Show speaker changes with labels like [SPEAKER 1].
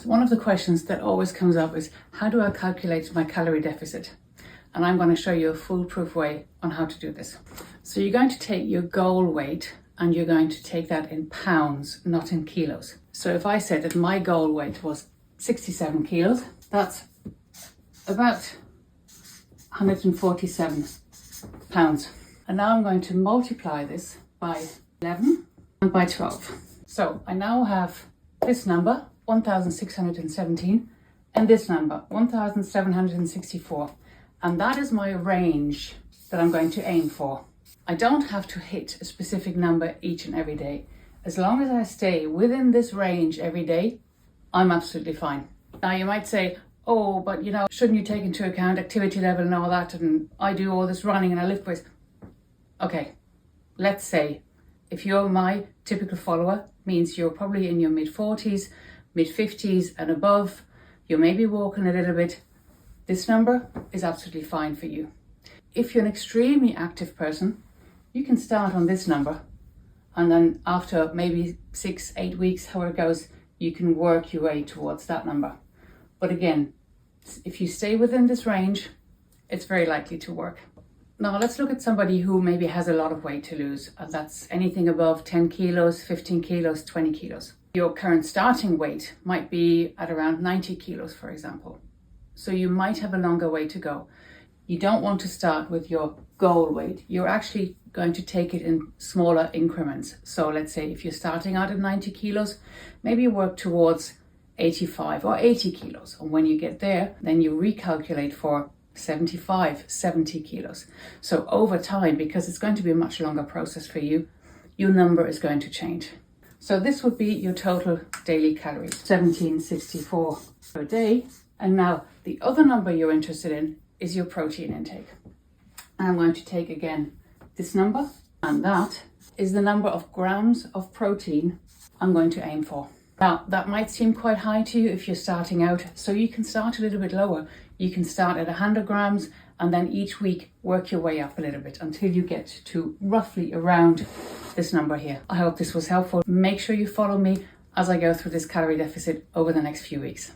[SPEAKER 1] So one of the questions that always comes up is, how do I calculate my calorie deficit? And I'm going to show you a foolproof way on how to do this. So you're going to take your goal weight and you're going to take that in pounds, not in kilos. So if I said that my goal weight was 67 kilos, that's about 147 pounds. And now I'm going to multiply this by 11 and by 12. So I now have this number, 1,617, and this number, 1,764. And that is my range that I'm going to aim for. I don't have to hit a specific number each and every day. As long as I stay within this range every day, I'm absolutely fine. Now you might say, oh, but shouldn't you take into account activity level and all that? And I do all this running and I lift weights. Okay, let's say if you're my typical follower, means you're probably in your mid-40s, mid-50s and above, you may be walking a little bit, this number is absolutely fine for you. If you're an extremely active person, you can start on this number, and then after maybe 6-8 weeks, however it goes, you can work your way towards that number. But again, if you stay within this range, it's very likely to work. Now let's look at somebody who maybe has a lot of weight to lose, and that's anything above 10 kilos, 15 kilos, 20 kilos. Your current starting weight might be at around 90 kilos, for example. So you might have a longer way to go. You don't want to start with your goal weight. You're actually going to take it in smaller increments. So let's say if you're starting out at 90 kilos, maybe you work towards 85 or 80 kilos. And when you get there, then you recalculate for 75, 70 kilos. So over time, because it's going to be a much longer process for you, your number is going to change. So this would be your total daily calories, 1764 per day. And now the other number you're interested in is your protein intake. And I'm going to take again this number, and that is the number of grams of protein I'm going to aim for. Now that might seem quite high to you if you're starting out, so you can start a little bit lower. You can start at 100 grams and then each week work your way up a little bit until you get to roughly around this number here. I hope this was helpful. Make sure you follow me as I go through this calorie deficit over the next few weeks.